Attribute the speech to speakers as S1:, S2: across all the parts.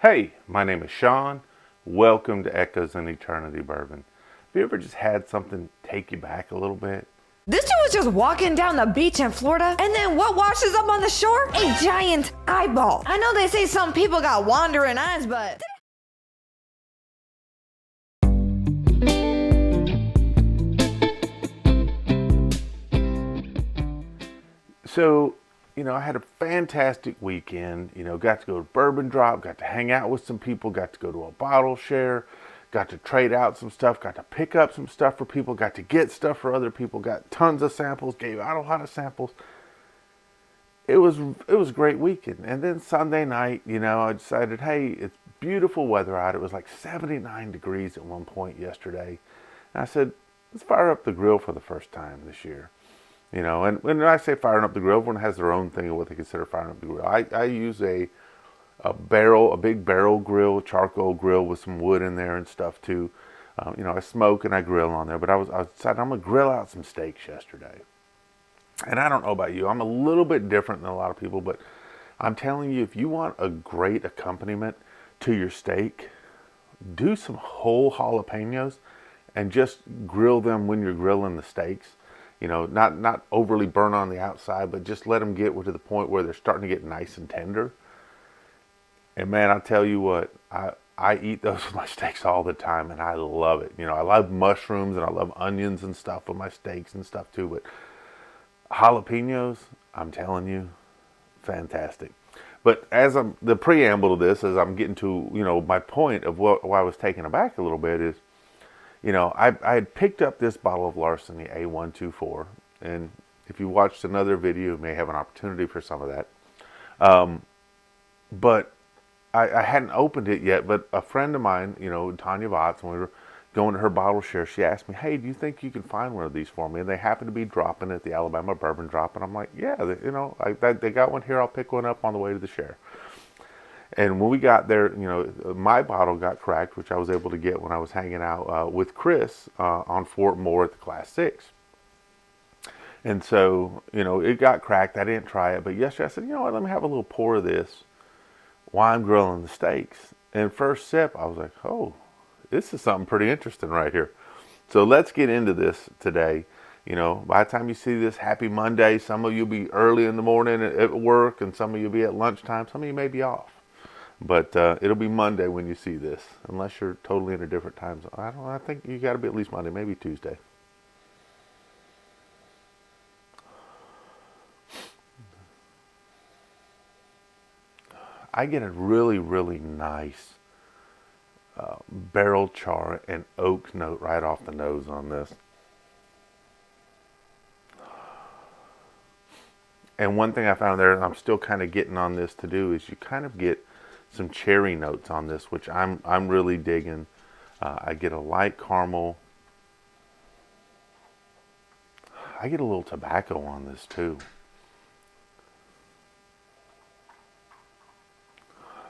S1: Hey, my name is Sean. Welcome to Echoes in Eternity Bourbon. Have you ever just had something take you back a little bit?
S2: This dude was just walking down the beach in Florida, and then what washes up on the shore? A giant eyeball. I know they say some people got wandering eyes, but...
S1: So, I had a fantastic weekend. Got to go to Bourbon Drop, got to hang out with some people, got to go to a bottle share, got to trade out some stuff, got to pick up some stuff for people, got to get stuff for other people, got tons of samples, gave out a lot of samples. It was a great weekend. And then Sunday night, I decided, hey, it's beautiful weather out. It was like 79 degrees at one point yesterday. And I said, let's fire up the grill for the first time this year. And when I say firing up the grill, everyone has their own thing of what they consider firing up the grill. I use a big barrel grill, charcoal grill with some wood in there and stuff too. I smoke and I grill on there, but I decided I'm gonna grill out some steaks yesterday. And I don't know about you, I'm a little bit different than a lot of people, but I'm telling you, if you want a great accompaniment to your steak, do some whole jalapenos and just grill them when you're grilling the steaks. Not overly burn on the outside, but just let them get to the point where they're starting to get nice and tender. And man, I tell you what, I eat those with my steaks all the time, and I love it. I love mushrooms and I love onions and stuff with my steaks and stuff too. But jalapenos, I'm telling you, fantastic. But the preamble to this, as I'm getting to my point of why I was taken aback a little bit is, I had picked up this bottle of Larceny A124, and if you watched another video, you may have an opportunity for some of that. But I hadn't opened it yet, but a friend of mine, Tanya Watts, when we were going to her bottle share, she asked me, hey, do you think you can find one of these for me? And they happened to be dropping at the Alabama Bourbon Drop, and I'm like, yeah, they got one here, I'll pick one up on the way to the share. And when we got there, my bottle got cracked, which I was able to get when I was hanging out with Chris on Fort Moore at the Class 6. And so, it got cracked. I didn't try it. But yesterday I said, you know what, let me have a little pour of this while I'm grilling the steaks. And first sip, I was like, oh, this is something pretty interesting right here. So let's get into this today. By the time you see this, happy Monday. Some of you will be early in the morning at work, and some of you will be at lunchtime. Some of you may be off. But it'll be Monday when you see this, unless you're totally in a different time zone. I think you got to be at least Monday, maybe Tuesday. I get a really, really nice barrel char and oak note right off the nose on this. And one thing I found there, and I'm still kind of getting on this to do, is you kind of get some cherry notes on this, which I'm really digging. I get a light caramel. I get a little tobacco on this too.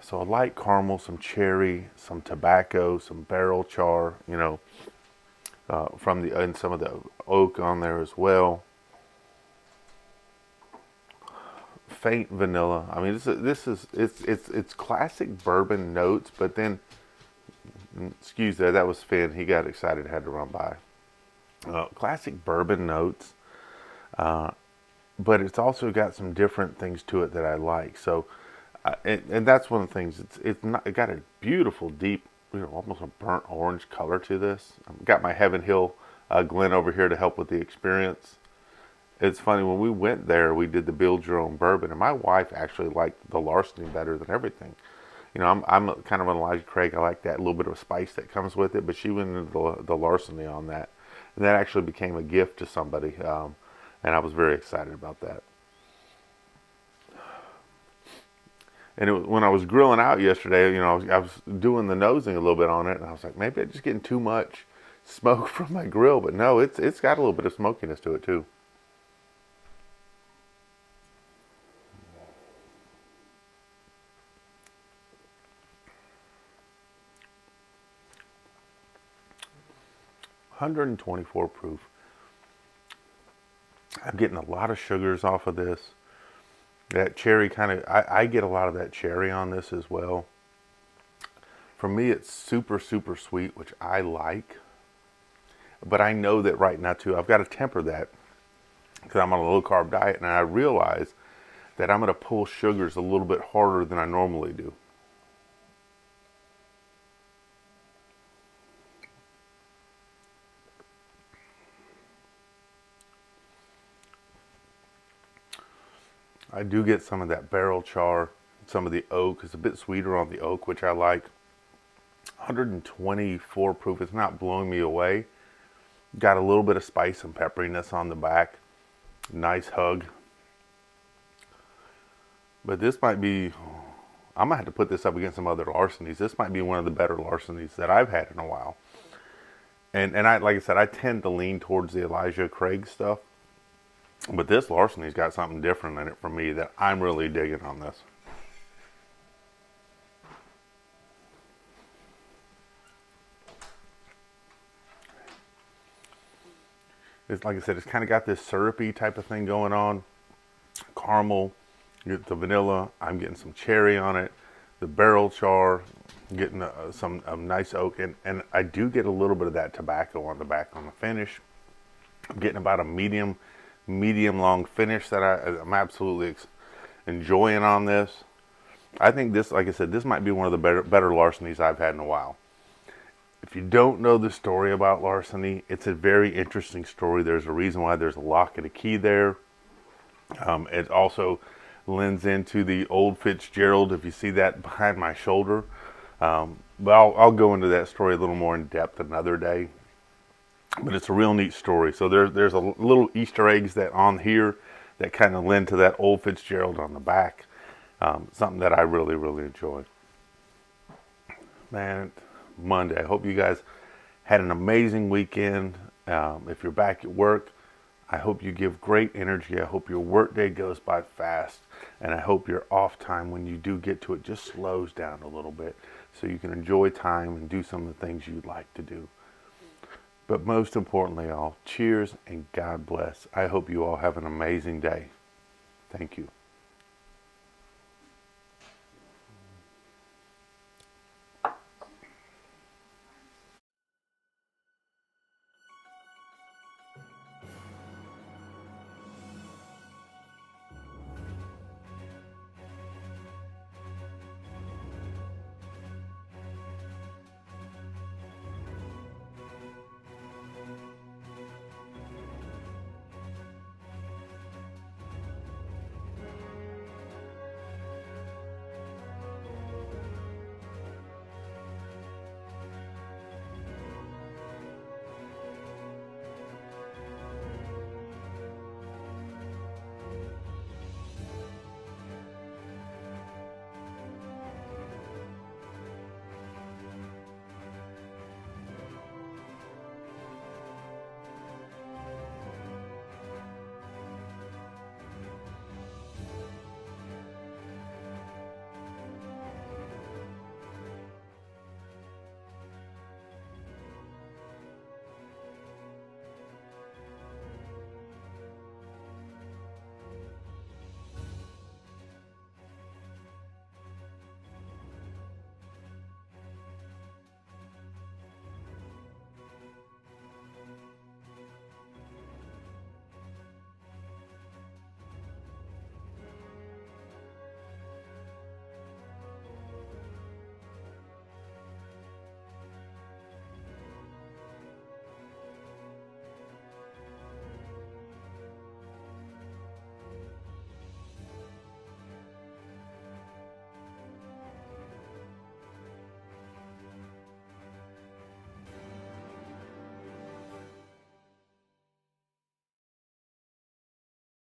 S1: So a light caramel, some cherry, some tobacco, some barrel char, and some of the oak on there as well. Faint vanilla. I mean, it's classic bourbon notes, but then, excuse that was Finn. He got excited, had to run by. Classic bourbon notes, but it's also got some different things to it that I like. So, and that's one of the things. It got a beautiful, deep, almost a burnt orange color to this. I've got my Heaven Hill Glen over here to help with the experience. It's funny, when we went there, we did the build your own bourbon, and my wife actually liked the Larceny better than everything. I'm kind of an Elijah Craig. I like that little bit of spice that comes with it, but she went into the Larceny on that, and that actually became a gift to somebody, and I was very excited about that. And when I was grilling out yesterday, I was doing the nosing a little bit on it, and I was like, maybe I'm just getting too much smoke from my grill, but no, it's got a little bit of smokiness to it too. (124 proof). I'm getting a lot of sugars off of this. That cherry I get a lot of that cherry on this as well. For me, it's super, super sweet, which I like. But I know that right now, too, I've got to temper that because I'm on a low carb diet, and I realize that I'm going to pull sugars a little bit harder than I normally do. I do get some of that barrel char, some of the oak. It's a bit sweeter on the oak, which I like. 124 proof. It's not blowing me away. Got a little bit of spice and pepperiness on the back. Nice hug. But this might be, I'm going to have to put this up against some other Larcenys. This might be one of the better Larcenys that I've had in a while. And I, like I said, I tend to lean towards the Elijah Craig stuff. But this Larceny's got something different in it for me that I'm really digging on this. It's, like I said, it's kind of got this syrupy type of thing going on. Caramel, you get the vanilla. I'm getting some cherry on it. The barrel char, getting some nice oak. And I do get a little bit of that tobacco on the back on the finish. I'm getting about a medium long finish that I'm absolutely enjoying on this. I think this, like I said, this might be one of the better Larcenys I've had in a while. If you don't know the story about Larceny, it's a very interesting story. There's a reason why there's a lock and a key there. It also lends into the old Fitzgerald, if you see that behind my shoulder. But I'll go into that story a little more in depth another day. But it's a real neat story. So there's a little Easter eggs that on here that kind of lend to that old Fitzgerald on the back. Something that I really, really enjoyed. Man, Monday. I hope you guys had an amazing weekend. If you're back at work, I hope you give great energy. I hope your work day goes by fast. And I hope your off time, when you do get to it, just slows down a little bit so you can enjoy time and do some of the things you'd like to do. But most importantly, all, cheers and God bless. I hope you all have an amazing day. Thank you.